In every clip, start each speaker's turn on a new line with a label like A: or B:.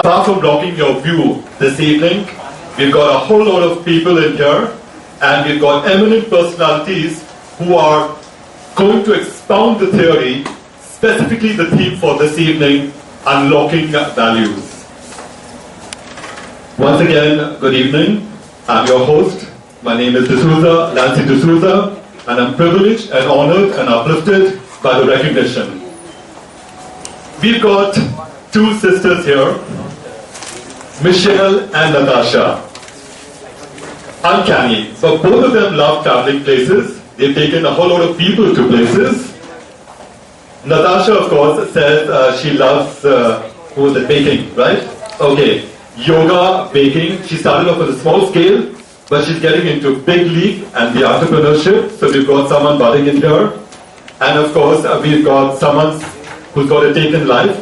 A: Apart from blocking your view this evening, we've got a whole lot of people in here, and we've got eminent personalities who are going to expound the theory, specifically the theme for this evening, unlocking values. Once again, good evening. I'm your host. My name is D'Souza, Lancy D'Souza, and I'm privileged and honored and uplifted by the recognition. We've got two sisters here, Michelle and Natasha. Uncanny, but both of them love traveling places. They've taken a whole lot of people to places. Natasha, of course, says she loves baking, right? Okay, yoga, baking. She started off at a small scale, but she's getting into big league and the entrepreneurship. So we've got someone budding in here. And of course, we've got someone who's got a take in life.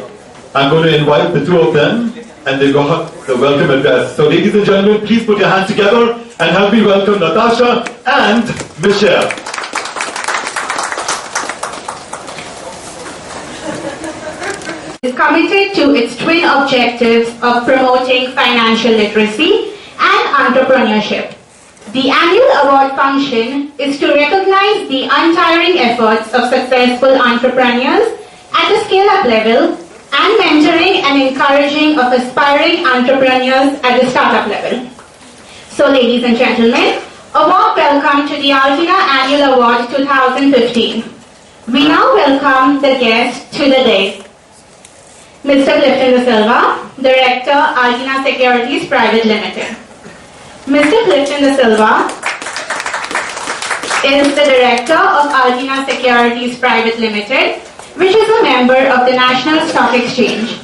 A: I'm going to invite the two of them, and they got the welcome address. So ladies and gentlemen, please put your hands together and help me welcome Natasha and Michelle.
B: Is committed to its twin objectives of promoting financial literacy and entrepreneurship. The annual award function is to recognize the untiring efforts of successful entrepreneurs at the scale-up level and mentoring and encouraging of aspiring entrepreneurs at the startup level. So ladies and gentlemen, a warm welcome to the Altina Annual Award 2015. We now welcome the guest to the day. Mr. Clifton De Silva, Director, Altina Securities Private Limited. Mr. Clifton De Silva is the Director of Altina Securities Private Limited, which is a member of the National Stock Exchange.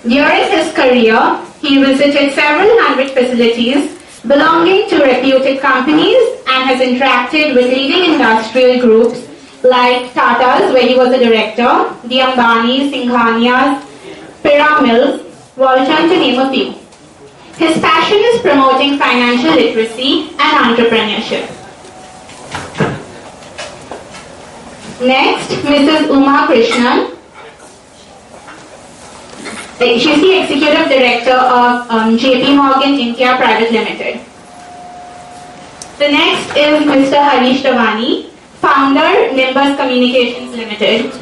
B: During his career, he visited several hundred facilities belonging to reputed companies and has interacted with leading industrial groups like Tata's, where he was a director, the Ambanis, Singhanias, Piramills, Walton, to name a few. His passion is promoting financial literacy and entrepreneurship. Next, Mrs. Uma Krishnan. She's the Executive Director of JP Morgan India Private Limited. The next is Mr. Harish Tawani, Founder, Nimbus Communications Limited.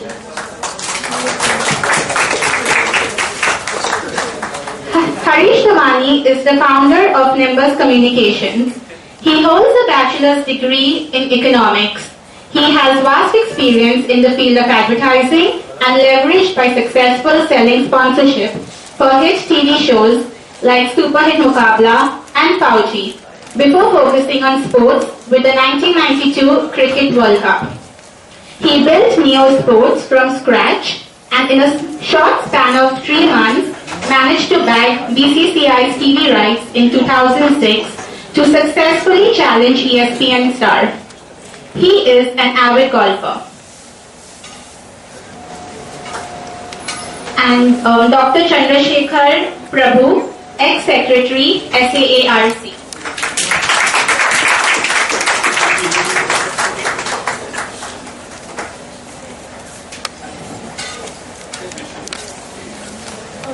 B: Harish Tawani is the founder of Nimbus Communications. He holds a bachelor's degree in economics. He has vast experience in the field of advertising and leveraged by successful selling sponsorship for hit TV shows like Super Hit Muqabla and Fauji, before focusing on sports with the 1992 Cricket World Cup. He built Neo Sports from scratch and in a short span of 3 months managed to bag BCCI's TV rights in 2006 to successfully challenge ESPN Star. He is an avid golfer. And Dr. Chandrasekhar Prabhu, ex-secretary, SAARC.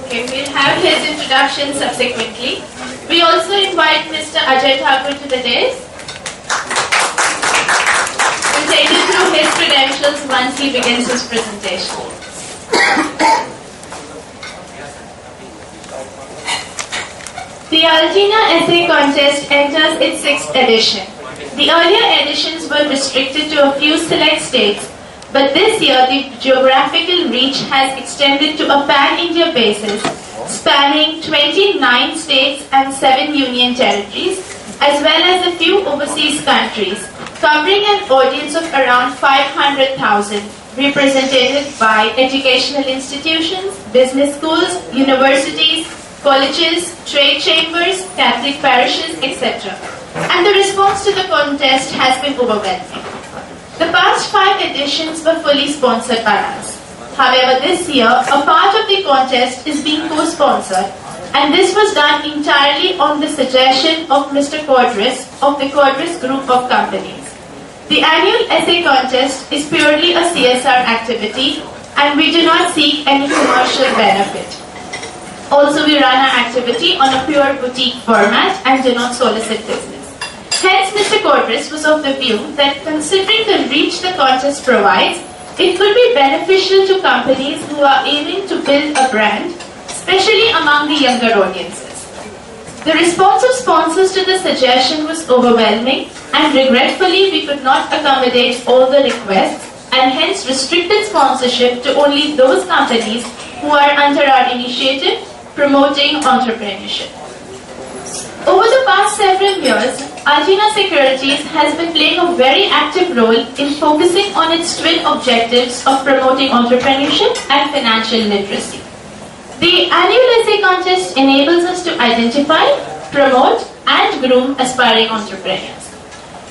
C: Okay, we'll have his introduction subsequently. We also invite Mr. Ajay Thakur to the dais. We'll take you through his credentials once he begins his presentation. The Altina Essay Contest enters its 6th edition. The earlier editions were restricted to a few select states, but this year the geographical reach has extended to a pan-India basis, spanning 29 states and 7 union territories, as well as a few overseas countries, covering an audience of around 500,000, represented by educational institutions, business schools, universities, colleges, trade chambers, Catholic parishes, etc. And the response to the contest has been overwhelming. The past 5 editions were fully sponsored by us. However, this year, a part of the contest is being co-sponsored, and this was done entirely on the suggestion of Mr. Cordris of the Cordris Group of Companies. The annual essay contest is purely a CSR activity, and we do not seek any commercial benefit. Also, we run our activity on a pure boutique format and do not solicit business. Hence, Mr. Cordris was of the view that considering the reach the contest provides, it could be beneficial to companies who are aiming to build a brand, especially among the younger audiences. The response of sponsors to the suggestion was overwhelming, and regretfully we could not accommodate all the requests and hence restricted sponsorship to only those companies who are under our initiative promoting entrepreneurship. Over the past several years, Algina Securities has been playing a very active role in focusing on its twin objectives of promoting entrepreneurship and financial literacy. The annual essay contest enables us to identify, promote, and groom aspiring entrepreneurs.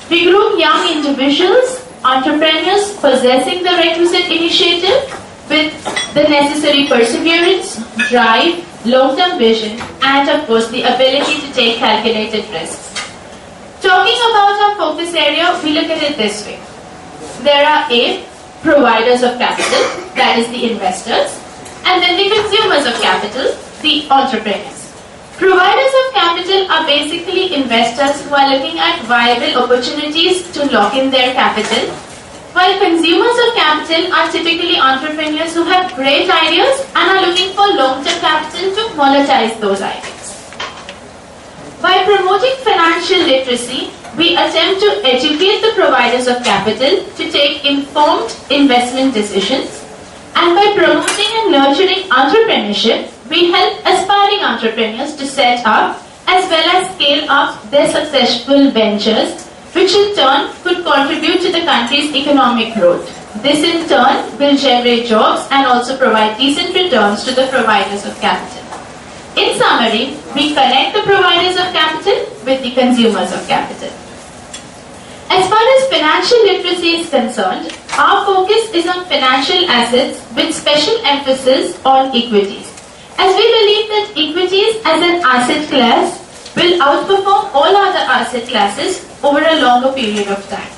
C: We groom young individuals, entrepreneurs possessing the requisite initiative with the necessary perseverance, drive, long-term vision, and of course the ability to take calculated risks. Talking about our focus area, we look at it this way. There are A, providers of capital, that is the investors, and then the consumers of capital, the entrepreneurs. Providers of capital are basically investors who are looking at viable opportunities to lock in their capital, while consumers of capital are typically entrepreneurs who have great ideas and are looking for long-term capital to monetize those ideas. By promoting financial literacy, we attempt to educate the providers of capital to take informed investment decisions, and by promoting and nurturing entrepreneurship, we help aspiring entrepreneurs to set up as well as scale up their successful ventures, which in turn could contribute to the country's economic growth. This in turn will generate jobs and also provide decent returns to the providers of capital. In summary, we connect the providers of capital with the consumers of capital. As far as financial literacy is concerned, our focus is on financial assets with special emphasis on equities, as we believe that equities as an asset class will outperform all other asset classes over a longer period of time.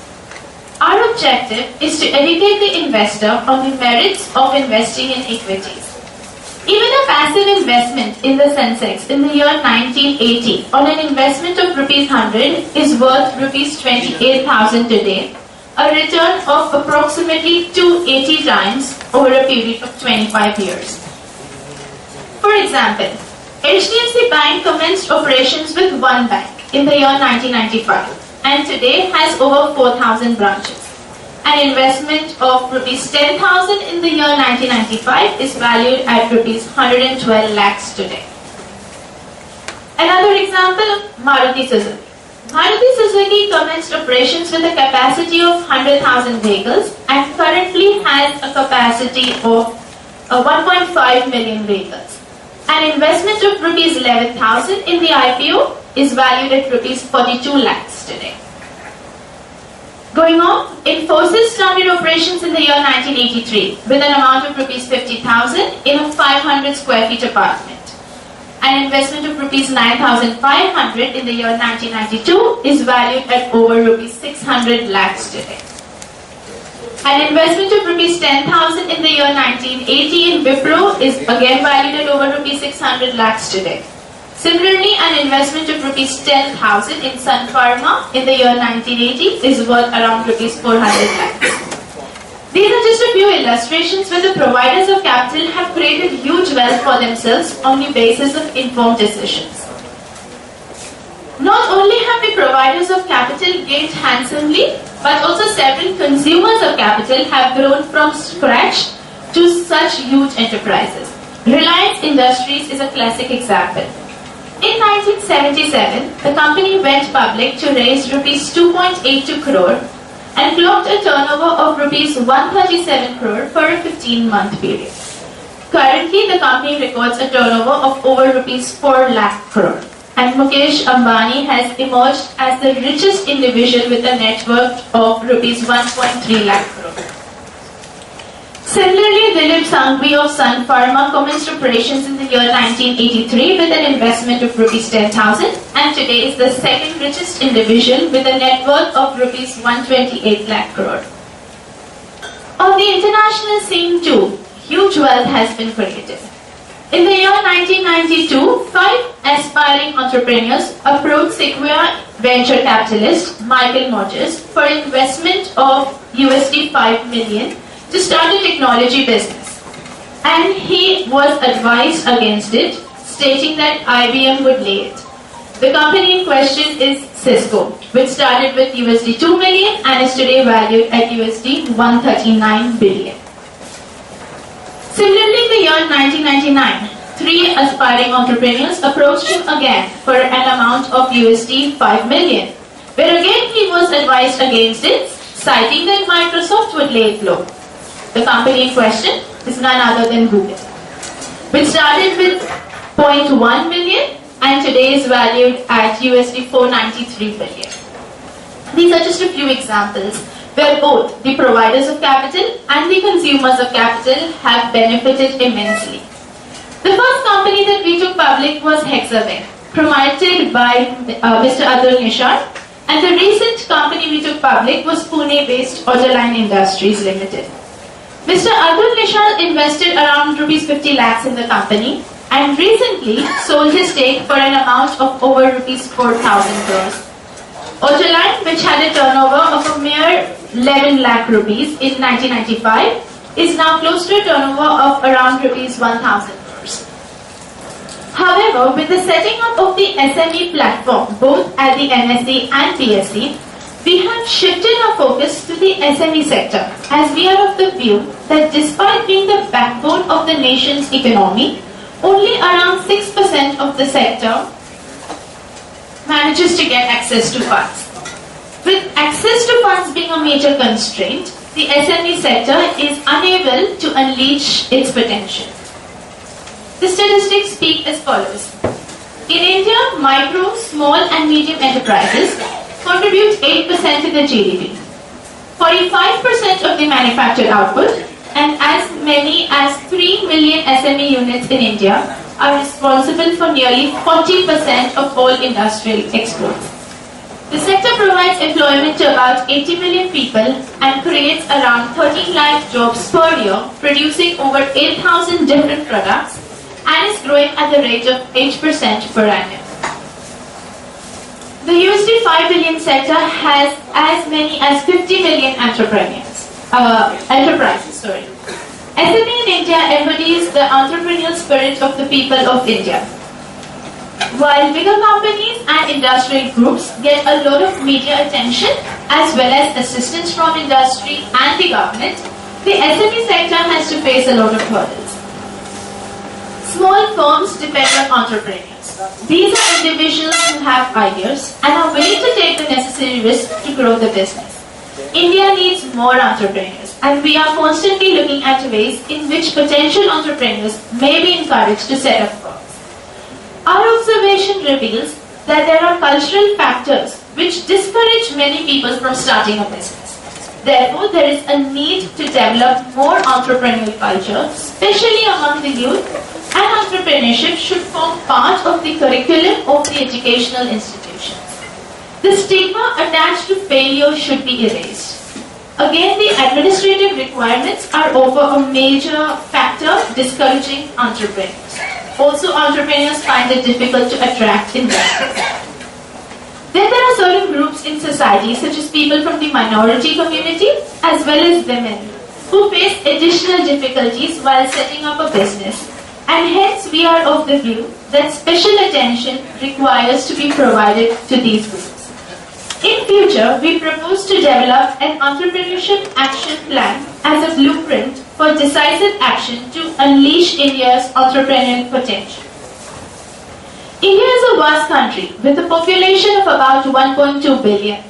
C: Our objective is to educate the investor on the merits of investing in equities. Even a passive investment in the Sensex in the year 1980 on an investment of Rs 100 is worth Rs 28,000 today, a return of approximately 280 times over a period of 25 years. For example, HDFC Bank commenced operations with one bank in the year 1995 and today has over 4,000 branches. An investment of Rs 10,000 in the year 1995 is valued at Rs 112 lakhs today. Another example, Maruti Suzuki. Maruti Suzuki commenced operations with a capacity of 100,000 vehicles and currently has a capacity of 1.5 million vehicles. An investment of Rs 11,000 in the IPO is valued at Rs 42 lakhs today. Going on, Infosys started operations in the year 1983 with an amount of Rs 50,000 in a 500 square feet apartment. An investment of Rs 9,500 in the year 1992 is valued at over Rs 600 lakhs today. An investment of Rs 10,000 in the year 1980 in Wipro is again valued at over Rs 600 lakhs today. Similarly, an investment of Rs 10,000 in Sun Pharma in the year 1980 is worth around Rs 400 lakhs. These are just a few illustrations where the providers of capital have created huge wealth for themselves on the basis of informed decisions. Not only have the providers of capital gained handsomely, but also several consumers of capital have grown from scratch to such huge enterprises. Reliance Industries is a classic example. In 1977, the company went public to raise Rs 2.82 crore and clocked a turnover of Rs 137 crore for a 15-month period. Currently, the company records a turnover of over Rs 4 lakh crore, and Mukesh Ambani has emerged as the richest individual with a net worth of Rs 1.3 lakh crore. Similarly, Dilip Sanghvi of Sun Pharma commenced operations in the year 1983 with an investment of Rs 10,000 and today is the second richest individual with a net worth of Rs 128 lakh crore. On the international scene too, huge wealth has been created. In the year 1992, 5 aspiring entrepreneurs approached Sequoia venture capitalist Michael Modges for investment of USD 5 million to start a technology business. And he was advised against it, stating that IBM would lay it. The company in question is Cisco, which started with USD 2 million and is today valued at USD 139 billion. Similarly, in the year 1999, 3 aspiring entrepreneurs approached him again for an amount of USD 5 million, where again he was advised against it, citing that Microsoft would lay it low. The company in question is none other than Google, which started with 0.1 million and today is valued at USD 493 billion. These are just a few examples where both the providers of capital and the consumers of capital have benefited immensely. The first company that we took public was Hexaware, promoted by Mr. Atul Nishal, and the recent company we took public was Pune-based Autoline Industries Limited. Mr. Atul Nishal invested around Rs 50 lakhs in the company and recently sold his stake for an amount of over Rs 4,000 crores. Autoline, which had a turnover of a mere 11 lakh rupees in 1995, is now close to a turnover of around Rs 1,000 crores. However, with the setting up of the SME platform, both at the NSE and PSE, we have shifted our focus to the SME sector, as we are of the view that despite being the backbone of the nation's economy, only around 6% of the sector manages to get access to funds. With access to funds being a major constraint, the SME sector is unable to unleash its potential. The statistics speak as follows. In India, micro, small and medium enterprises contribute 8% to the GDP, 45% of the manufactured output, and as many as 3 million SME units in India are responsible for nearly 40% of all industrial exports. The sector provides employment to about 80 million people and creates around 13 lakh jobs per year, producing over 8,000 different products and is growing at the rate of 8% per annum. The USD 5 billion sector has as many as 50 million enterprises. SME in India embodies the entrepreneurial spirit of the people of India. While bigger companies and industrial groups get a lot of media attention as well as assistance from industry and the government, the SME sector has to face a lot of hurdles. Small firms depend on entrepreneurs. These are individuals who have ideas and are willing to take the necessary risk to grow the business. India needs more entrepreneurs, and we are constantly looking at ways in which potential entrepreneurs may be encouraged to set up firms. Our observation reveals that there are cultural factors which discourage many people from starting a business. Therefore, there is a need to develop more entrepreneurial culture, especially among the youth, and entrepreneurship should form part of the curriculum of the educational institutions. The stigma attached to failure should be erased. Again, the administrative requirements are over a major factor discouraging entrepreneurs. Also, entrepreneurs find it difficult to attract investors. Then there are certain groups in society, such as people from the minority community, as well as women, who face additional difficulties while setting up a business. And hence, we are of the view that special attention requires to be provided to these groups. In future, we propose to develop an entrepreneurship action plan as a blueprint for decisive action to unleash India's entrepreneurial potential. India is a vast country with a population of about 1.2 billion.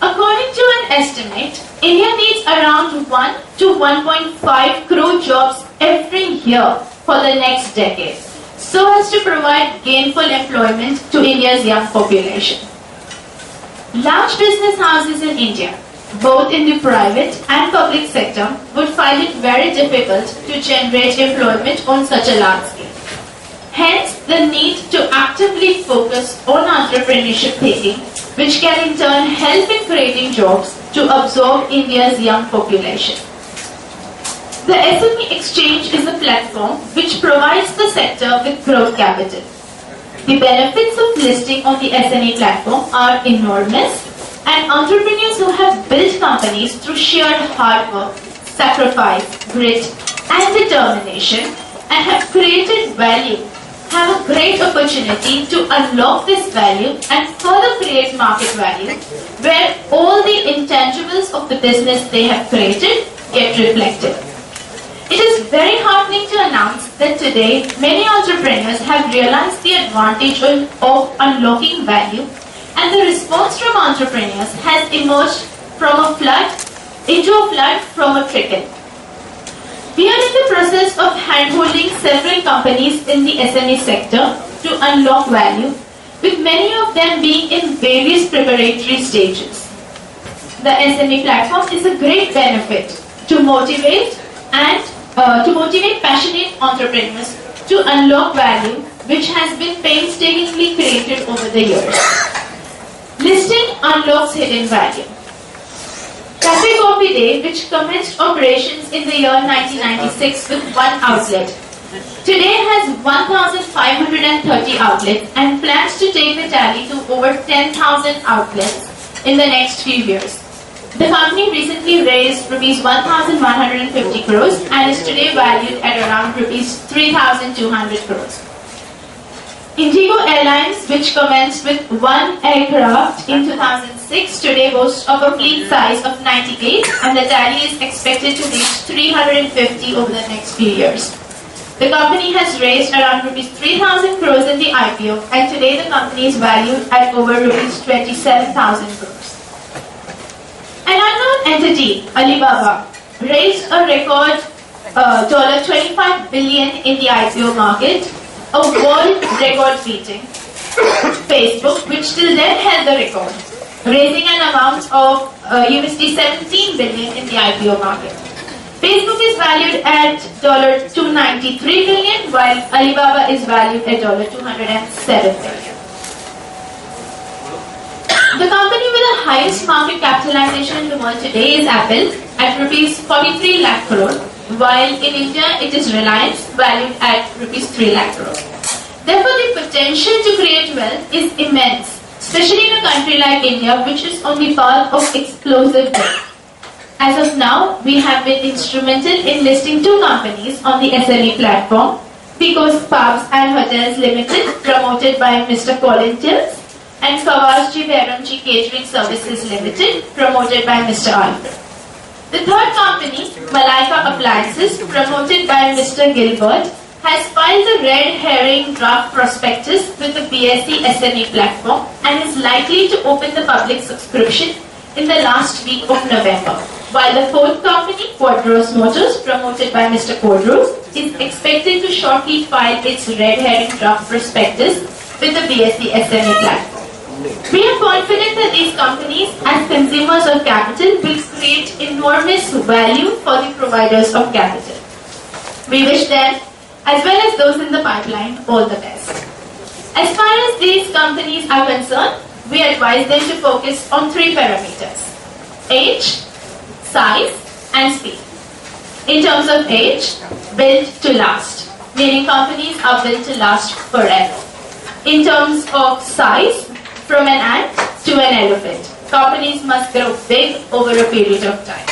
C: According to an estimate, India needs around 1 to 1.5 crore jobs every year for the next decade, so as to provide gainful employment to India's young population. Large business houses in India, both in the private and public sector, would find it very difficult to generate employment on such a large scale. Hence, the need to actively focus on entrepreneurship thinking, which can in turn help in creating jobs to absorb India's young population. The SME Exchange is a platform which provides the sector with growth capital. The benefits of listing on the SME platform are enormous, and entrepreneurs who have built companies through sheer hard work, sacrifice, grit, and determination, and have created value, have a great opportunity to unlock this value and further create market value, where all the intangibles of the business they have created get reflected. It is very heartening to announce that today many entrepreneurs have realized the advantage of unlocking value, and the response from entrepreneurs has emerged from a flood into a flood from a trickle. We are in the process of handholding several companies in the SME sector to unlock value, with many of them being in various preparatory stages. The SME platform is a great benefit to motivate passionate entrepreneurs to unlock value, which has been painstakingly created over the years. Listing unlocks hidden value. Cafe Coffee Day, which commenced operations in the year 1996 with one outlet, today has 1,530 outlets and plans to take the tally to over 10,000 outlets in the next few years. The company recently raised rupees 1,150 crores and is today valued at around rupees 3,200 crores. Indigo Airlines, which commenced with one aircraft in 2006, today boasts of a fleet size of 98, and the tally is expected to reach 350 over the next few years. The company has raised around rupees 3,000 crores in the IPO, and today the company is valued at over rupees 27,000 crores. An unknown entity, Alibaba, raised a record $25 billion in the IPO market, a world record beating Facebook, which till then held the record, raising an amount of $17 billion in the IPO market. Facebook is valued at $293 billion, while Alibaba is valued at $207 billion. The company with the highest market capitalization in the world today is Apple at rupees 43 lakh crore, while in India it is Reliance, valued at rupees 3 lakh crore. Therefore, the potential to create wealth is immense, especially in a country like India, which is on the path of explosive growth. As of now, we have been instrumental in listing two companies on the SME platform, Picos Pubs and Hotels Limited, promoted by Mr. Colin Tills, and Kawasji Bharamji Catering Services Limited, promoted by Mr. Alfred. The third company, Malaika Appliances, promoted by Mr. Gilbert, has filed a red herring draft prospectus with the BSE SME platform and is likely to open the public subscription in the last week of November. While the fourth company, Quadros Motors, promoted by Mr. Quadros, is expected to shortly file its red herring draft prospectus with the BSE SME platform. We are confident that these companies, as consumers of capital, will create enormous value for the providers of capital. We wish them, as well as those in the pipeline, all the best. As far as these companies are concerned, we advise them to focus on three parameters: age, size, and speed. In terms of age, built to last, meaning companies are built to last forever. In terms of size, from an ant to an elephant, companies must grow big over a period of time.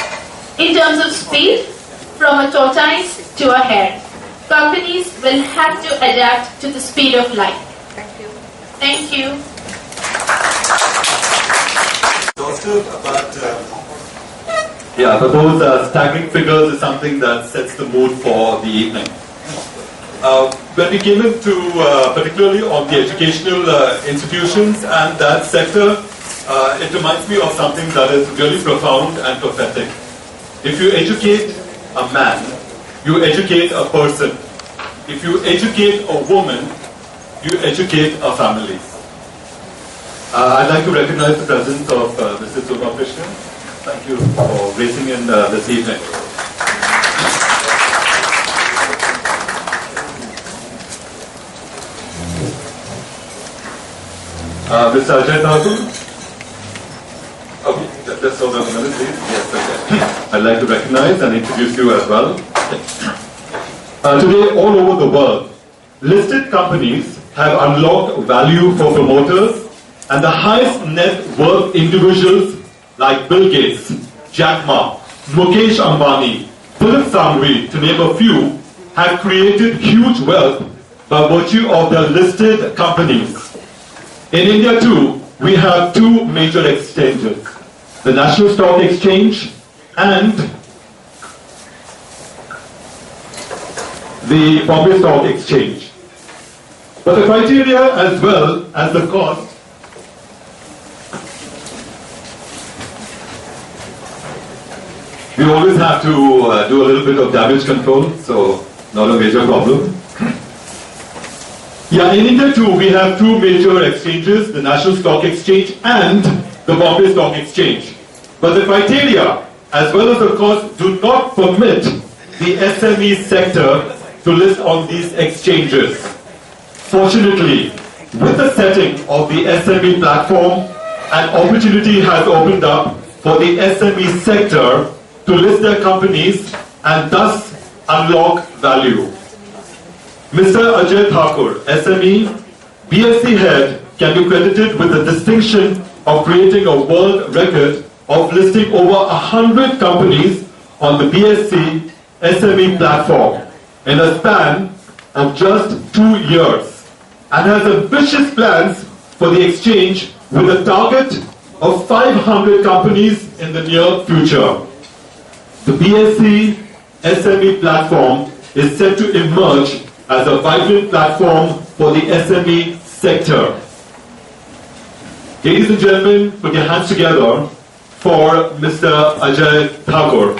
C: In terms of speed, from a tortoise to a hare, companies will have to adapt to the speed of light. Thank you.
A: Yeah, those staggering figures is something that sets the mood for the evening. When we came into, particularly on the educational institutions and that sector, it reminds me of something that is really profound and prophetic. If you educate a man, you educate a person. If you educate a woman, you educate a family. I'd like to recognize the presence of Mrs. Subha Krishnan. Thank you for gracing in this evening. Mr. Ajay Thakur. Okay, just hold on a minute, please. Yes, okay. I'd like to recognize and introduce you as well. Today, all over the world, listed companies have unlocked value for promoters, and the highest net worth individuals like Bill Gates, Jack Ma, Mukesh Ambani, Philip Sangvi, to name a few, have created huge wealth by virtue of their listed companies. In India too, we have two major exchanges, the National Stock Exchange and the Bombay Stock Exchange. But the criteria as well as the cost we always have to do a little bit of damage control, so not a major problem. Yeah, in India too, we have two major exchanges, the National Stock Exchange and the Bombay Stock Exchange. But the criteria, as well as the cost, do not permit the SME sector to list on these exchanges. Fortunately, with the setting of the SME platform, an opportunity has opened up for the SME sector to list their companies and thus unlock value. Mr. Ajay Thakur, SME, BSE head, can be credited with the distinction of creating a world record of listing over 100 companies on the BSE SME platform in a span of just 2 years, and has ambitious plans for the exchange with a target of 500 companies in the near future. The BSE SME platform is set to emerge as a vibrant platform for the SME sector. Ladies and gentlemen, put your hands together for Mr. Ajay Thakur.